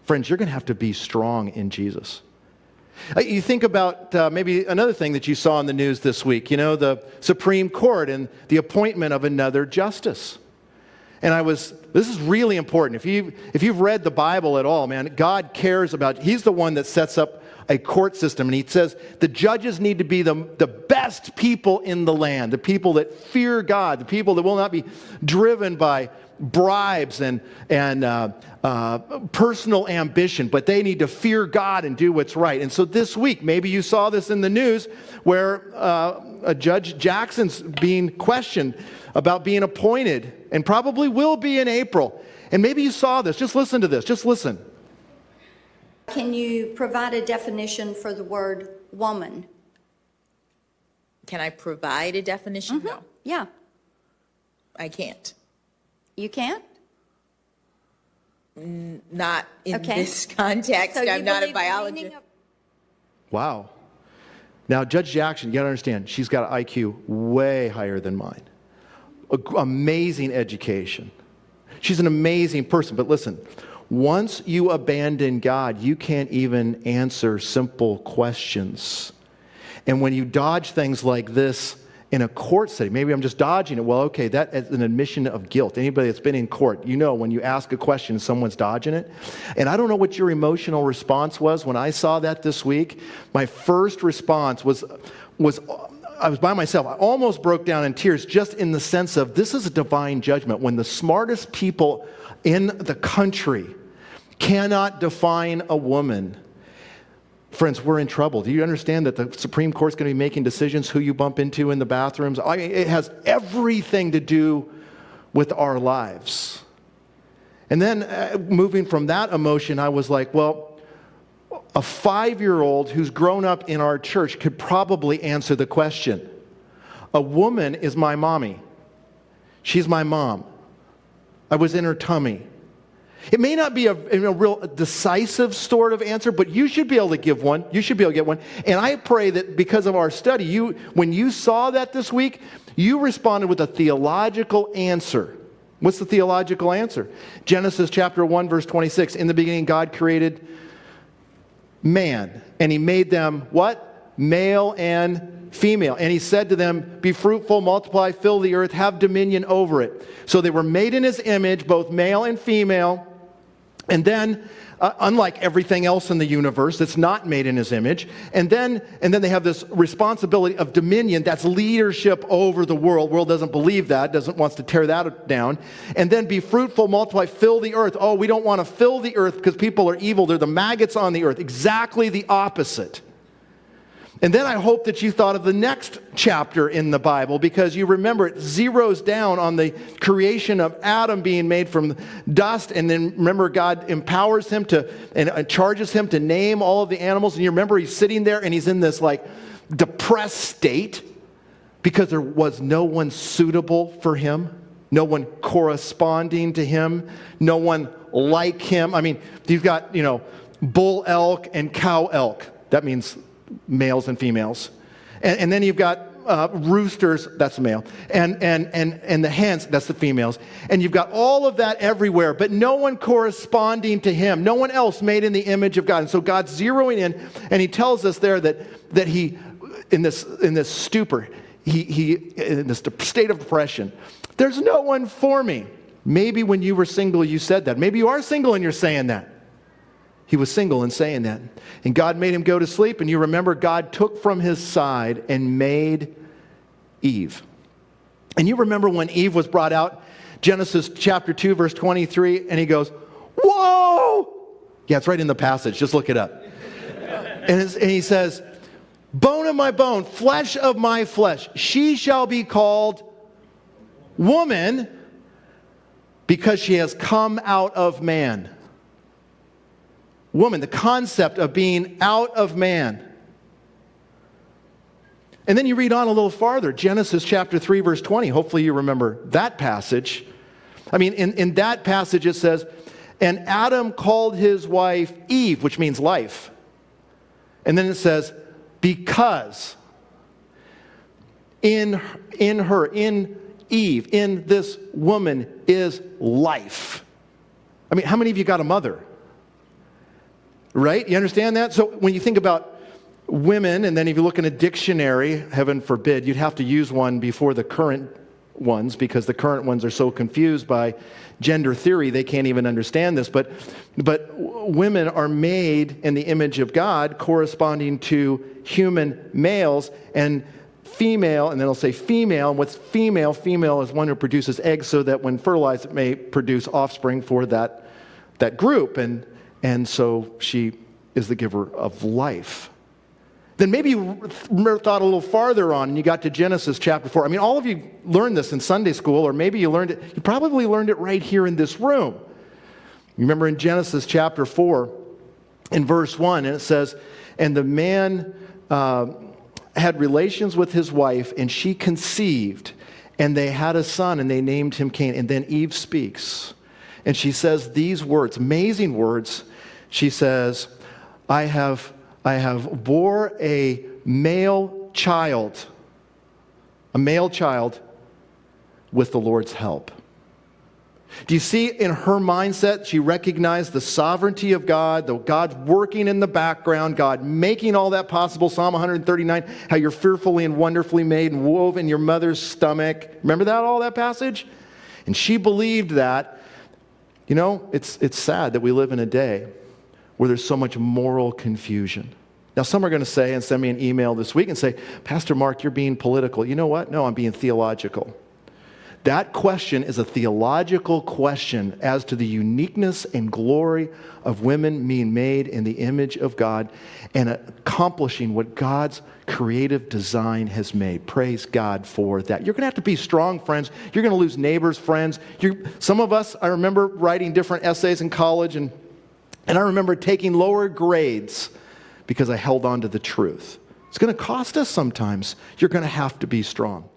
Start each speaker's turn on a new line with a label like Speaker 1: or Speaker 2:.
Speaker 1: Friends, you're going to have to be strong in Jesus. You think about maybe another thing that you saw in the news this week, the Supreme Court and the appointment of another justice. And this is really important. If you've read the Bible at all, man, God cares about, he's the one that sets up a court system. And he says the judges need to be the best people in the land, the people that fear God, the people that will not be driven by bribes and personal ambition, but they need to fear God and do what's right. And so this week, maybe you saw this in the news where Judge Jackson's being questioned about being appointed and probably will be in April. And maybe you saw this. Just listen to this. Just listen.
Speaker 2: Can you provide a definition for the word woman?
Speaker 3: Can I provide a definition?
Speaker 2: Mm-hmm.
Speaker 3: No,
Speaker 2: Yeah.
Speaker 3: I can't.
Speaker 2: You can't?
Speaker 3: Not in
Speaker 2: Okay.
Speaker 3: this context.
Speaker 2: So you
Speaker 3: I'm not a
Speaker 2: believe the meaning
Speaker 3: biologist.
Speaker 2: of-
Speaker 1: Wow. Now, Judge Jackson, you got to understand, she's got an IQ way higher than mine. Amazing education. She's an amazing person. But listen, once you abandon God, you can't even answer simple questions. And when you dodge things like this in a court setting, maybe I'm just dodging it. Well, okay, that is an admission of guilt. Anybody that's been in court, when you ask a question, someone's dodging it. And I don't know what your emotional response was when I saw that this week. My first response was I was by myself. I almost broke down in tears just in the sense of this is a divine judgment. When the smartest people in the country cannot define a woman, friends, we're in trouble. Do you understand that the Supreme Court's going to be making decisions who you bump into in the bathrooms? It has everything to do with our lives. And then moving from that emotion, I was like, well, a 5-year-old who's grown up in our church could probably answer the question. A woman is my mommy. She's my mom. I was in her tummy. It may not be a real decisive sort of answer, but you should be able to give one. You should be able to get one. And I pray that because of our study, when you saw that this week, you responded with a theological answer. What's the theological answer? Genesis chapter 1, verse 26. In the beginning, God created man, and he made them what? Male and female. And he said to them, be fruitful, multiply, fill the earth, have dominion over it. So they were made in his image, both male and female. And then, unlike everything else in the universe that's not made in his image, and then they have this responsibility of dominion, that's leadership over the world. The world doesn't believe that, wants to tear that down. And then be fruitful, multiply, fill the earth. Oh, we don't want to fill the earth because people are evil. They're the maggots on the earth. Exactly the opposite. And then I hope that you thought of the next chapter in the Bible, because you remember it zeroes down on the creation of Adam being made from dust. And then remember, God empowers him and charges him to name all of the animals. And you remember he's sitting there and he's in this depressed state because there was no one suitable for him, no one corresponding to him, no one like him. I mean, you've got, bull elk and cow elk. That means males and females. And then you've got roosters, that's the male, and the hens, that's the females. And you've got all of that everywhere, but no one corresponding to him, no one else made in the image of God. And so God's zeroing in, and he tells us there that he, in this stupor, he in this state of depression, there's no one for me. Maybe when you were single, you said that. Maybe you are single and you're saying that. He was single and saying that. And God made him go to sleep. And you remember God took from his side and made Eve. And you remember when Eve was brought out, Genesis chapter 2, verse 23, and he goes, whoa! Yeah, it's right in the passage. Just look it up. And he says, bone of my bone, flesh of my flesh. She shall be called woman because she has come out of man. Woman, the concept of being out of man. And then you read on a little farther, Genesis chapter 3, verse 20. Hopefully you remember that passage. I mean, in that passage it says, and Adam called his wife Eve, which means life. And then it says, because in Eve, in this woman is life. I mean, how many of you got a mother? Right? You understand that? So when you think about women, and then if you look in a dictionary, heaven forbid, you'd have to use one before the current ones, because the current ones are so confused by gender theory, they can't even understand this. But women are made in the image of God, corresponding to human males, and female, and then it'll say female, and what's female? Female is one who produces eggs, so that when fertilized, it may produce offspring for that group, and so she is the giver of life. Then maybe you thought a little farther on and you got to Genesis chapter 4. I mean, all of you learned this in Sunday school, or maybe you probably learned it right here in this room. You remember in Genesis chapter 4, in verse 1, and it says, and the man had relations with his wife, and she conceived, and they had a son, and they named him Cain. And then Eve speaks, and she says these words, amazing words. She says, I have bore a male child with the Lord's help. Do you see in her mindset, she recognized the sovereignty of God, the God working in the background, God making all that possible. Psalm 139, how you're fearfully and wonderfully made and wove in your mother's stomach. Remember that, all that passage? And she believed that. You know, it's sad that we live in a day where there's so much moral confusion. Now, some are going to say, and send me an email this week and say, Pastor Mark, you're being political. You know what? No, I'm being theological. That question is a theological question as to the uniqueness and glory of women being made in the image of God and accomplishing what God's creative design has made. Praise God for that. You're going to have to be strong, friends. You're going to lose neighbors, friends. Some of us, I remember writing different essays in college, and I remember taking lower grades because I held on to the truth. It's going to cost us sometimes. You're going to have to be strong.